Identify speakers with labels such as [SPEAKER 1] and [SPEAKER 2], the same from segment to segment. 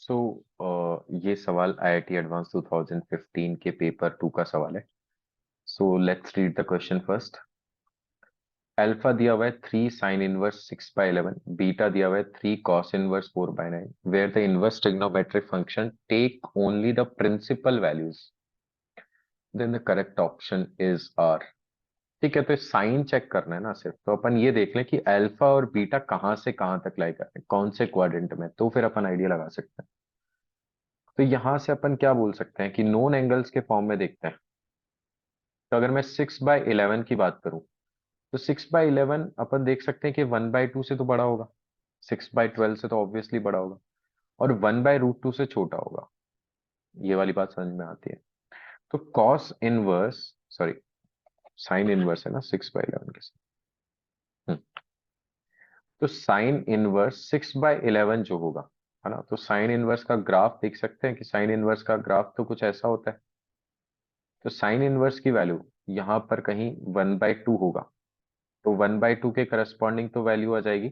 [SPEAKER 1] सो ये सवाल IIT advance 2015 के पेपर 2 का सवाल है। So let's read the question first. Alpha दिया हुआ है 3 साइन इनवर्स 6/11, बीटा दिया हुआ है 3 cos inverse 4/9, where the inverse trigonometric function take only the principal values, then the correct option is R. ठीक है, तो साइन चेक करना है ना सिर्फ, तो अपन ये देख लें कि अल्फा और बीटा कहां से कहां तक लाई कर रहे हैं, कौन से क्वाड्रेंट में, तो फिर अपन आइडिया लगा सकते हैं। तो यहां से अपन क्या बोल सकते हैं कि नोन एंगल्स के फॉर्म में देखते हैं। तो अगर मैं 6/11 की बात करूं, तो 6/11 अपन देख सकते हैं कि 1/2 से तो बड़ा होगा, 6/12 से तो ऑब्वियसली बड़ा होगा, और 1/√2 से छोटा होगा। ये वाली बात समझ में आती है। तो cos inverse, sorry, sine inverse है ना 6/11 के साथ। तो साइन इनवर्स 6/11 जो होगा, है ना, तो साइन इनवर्स का ग्राफ देख सकते हैं कि साइन इनवर्स का ग्राफ तो कुछ ऐसा होता है। तो साइन इनवर्स की वैल्यू यहां पर कहीं 1/2 होगा, तो 1/2 के करस्पॉन्डिंग तो वैल्यू आ जाएगी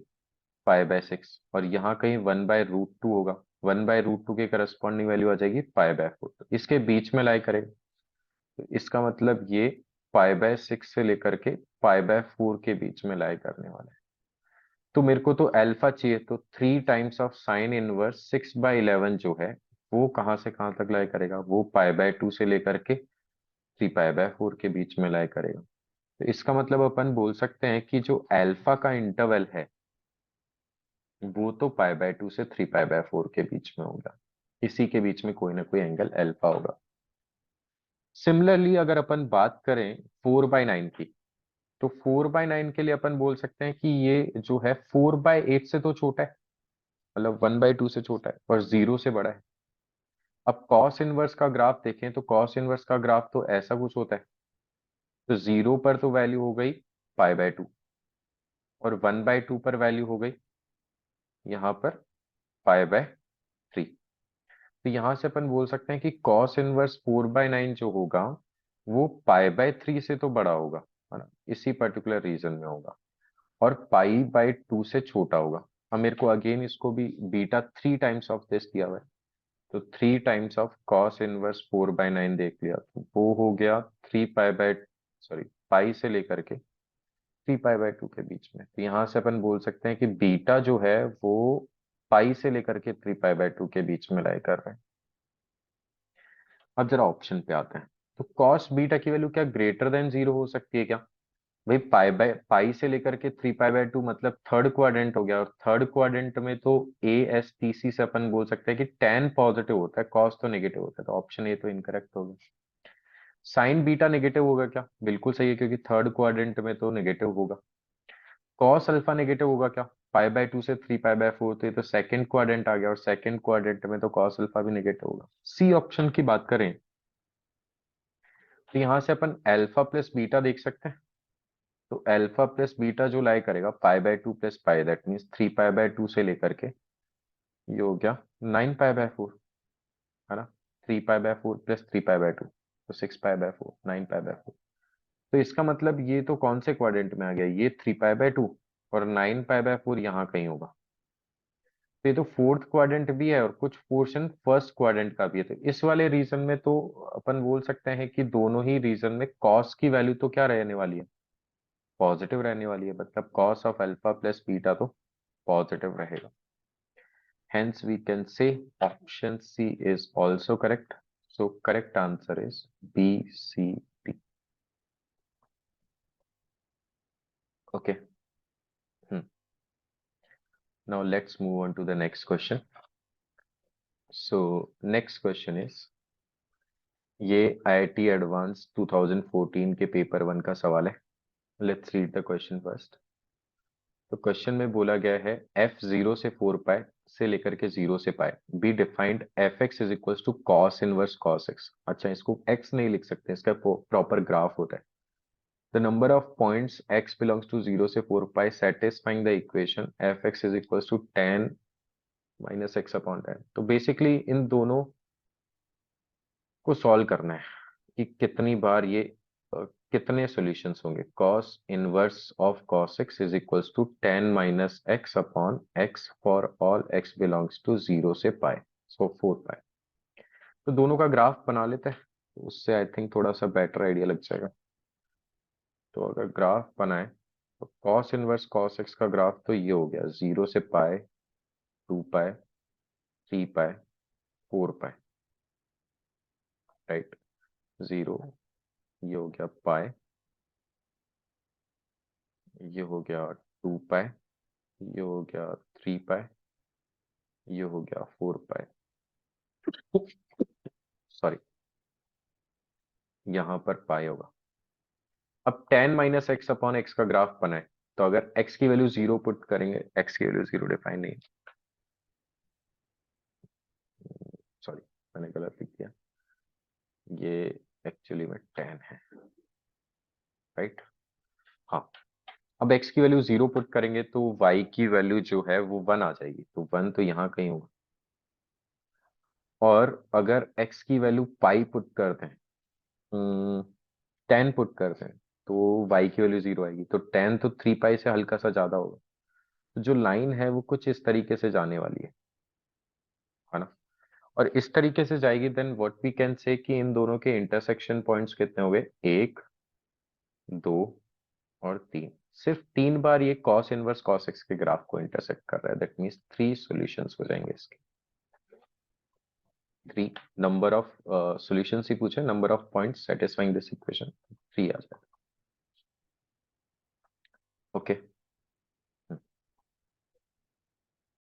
[SPEAKER 1] 5/6, और यहाँ कहीं 1/√2 होगा, 1/√2 के करस्पॉन्डिंग वैल्यू आ जाएगी 5/4, तो इसके बीच में लाई करेगा। तो इसका मतलब ये 5/6 से लेकर के 5/4 के बीच में लाई करने वाला है। तो मेरे को तो अल्फा चाहिए, तो 3 टाइम्स ऑफ साइन इनवर्स 6/11 जो है, वो कहाँ से कहाँ तक लाई करेगा, वो π/2 से लेकर के 3π/4 के बीच में लाई करेगा। तो इसका मतलब अपन बोल सकते हैं कि जो अल्फा का इंटरवल है वो तो π/2 से 3π/4 के बीच में होगा, इसी के बीच में कोई ना कोई एंगल अल्फा होगा। सिमिलरली अगर अपन बात करें 4/9 की, तो 4/9 के लिए अपन बोल सकते हैं कि ये जो है 4/8 से तो छोटा है, मतलब 1/2 से छोटा है और 0 से बड़ा है। अब कॉस इनवर्स का ग्राफ देखें, तो कॉस इनवर्स का ग्राफ तो ऐसा कुछ होता है। तो 0 पर तो वैल्यू हो गई π/2, और 1/2 पर वैल्यू हो गई यहाँ पर π/3। तो यहां से अपन बोल सकते हैं कि कॉस इनवर्स 4/9 जो होगा वो π/3 से तो बड़ा होगा, है ना, इसी पर्टिकुलर रीजन में होगा, और π/2 से छोटा होगा। अब मेरे को अगेन इसको भी बीटा 3 टाइम्स ऑफ दिस दिया हुआ है, तो 3 टाइम्स ऑफ कॉस इनवर्स 4/9 देख लिया, तो वो हो गया 3 पाई से लेकर के 3π/2 के बीच में। तो यहां से अपन बोल सकते हैं कि बीटा जो है वो पाई से लेकर के 3π/2 के बीच में लाई कर रहे हैं। अब जरा ऑप्शन पे आते हैं। तो कॉस बीटा की वैल्यू क्या ग्रेटर देन 0 हो सकती है क्या? भाई पाई से लेकर के 3π/2 मतलब थर्ड क्वाड्रेंट हो गया, और थर्ड क्वाड्रेंट में तो ASTC से अपन बोल सकते हैं कि tan पॉजिटिव होता है, कॉस तो नेगेटिव होता है, तो ऑप्शन ए तो इनकरेक्ट होगा। साइन बीटा नेगेटिव होगा क्या? बिल्कुल सही है, क्योंकि थर्ड क्वाड्रेंट में तो नेगेटिव होगा। कॉस अल्फा नेगेटिव होगा क्या? π/2 से 3π/4, तो ये तो सेकंड क्वाड्रेंट आ गया, और सेकंड क्वाड्रेंट में तो कॉस अल्फा भी नेगेटिव होगा। सी ऑप्शन की बात करें, तो यहां से अपन अल्फा प्लस बीटा देख सकते हैं। तो अल्फा प्लस बीटा जो लाई करेगा π/2 प्लस पाई, दैट मीन्स 3π/2 से लेकर के ये हो गया 9π/4, है ना, 3π/4 प्लस 3π/2, तो 6π/4, 9π/4। तो इसका मतलब ये तो कौन से क्वाड्रेंट में आ गया, ये 3π/2, और 9π/4 यहाँ कहीं होगा। तो ये तो फोर्थ क्वाड्रेंट भी है, और कुछ पोर्शन फर्स्ट क्वाड्रेंट का भी है। तो इस वाले रीजन में तो अपन बोल सकते हैं कि दोनों ही रीजन में कॉस की वैल्यू तो क्या रहने वाली है, पॉजिटिव रहने वाली है, मतलब cos of alpha plus beta तो पॉजिटिव रहेगा। Hence we can say option C is also correct. So correct answer is B, C, D. Okay. Hmm. Now let's move on to the next question. So next question is, ये IIT advance 2014 के paper 1 का सवाल है। Let's read the question first. तो question में बोला गया है f0 से 4π से लेकर के 0 से pi be defined fx is equal to cos inverse cos x। अच्छा, इसको x नहीं लिख सकते, इसका प्रॉपर ग्राफ होता है। The number of points x belongs to 0 से 4π satisfying the equation fx is equals to tan minus x upon tan। तो बेसिकली इन दोनों को सॉल्व करना है कि कितनी बार ये कितने सॉल्यूशंस होंगे। cos inverse of cos x is equals to tan minus x upon x for all x belongs to 0 से पाई। सो 4 पाई। तो दोनों का ग्राफ बना लेते हैं, तो उससे आई थिंक थोड़ा सा बेटर आइडिया लग जाएगा। तो अगर ग्राफ बनाए तो कॉस इनवर्स कॉस एक्स का ग्राफ तो ये हो गया 0 से पाई, 2 पाई, 3 पाई, 4 पाई, राइट। 0, ये हो गया पाई, ये हो गया 2 पाई, ये हो गया 3 पाई, ये हो गया 4 पाई, सॉरी, यहां पर पाई होगा। अब tan minus x upon x का ग्राफ बनाए, तो अगर x की वैल्यू 0 पुट करेंगे, x की वैल्यू 0 डिफाइन नहीं, सॉरी मैंने गलत लिख दिया, ये एक्चुअली में tan है, राइट। हाँ, अब x की वैल्यू 0 पुट करेंगे तो y की वैल्यू जो है वो 1 आ जाएगी, तो 1 तो यहाँ कहीं होगा। और अगर x की वैल्यू पाई पुट कर दें, 10 पुट कर दें, तो y की वैल्यू 0 आएगी, तो 10 तो 3 पाई से हल्का सा ज्यादा होगा। तो जो लाइन है वो कुछ इस तरीके से जाने वाली है ना। और इस तरीके से जाएगी, then what we can say कि इन दोनों के इंटरसेक्शन पॉइंट्स कितने हो गए, 1, 2 और 3। सिर्फ 3 बार ये कॉस इनवर्स कॉस एक्स के ग्राफ को इंटरसेक्ट कर रहा है, दैट मींस 3 सॉल्यूशंस हो जाएंगे इसके। 3 नंबर ऑफ सॉल्यूशंस ही पूछे, number of points satisfying this equation 3 आ जाएगा। ओके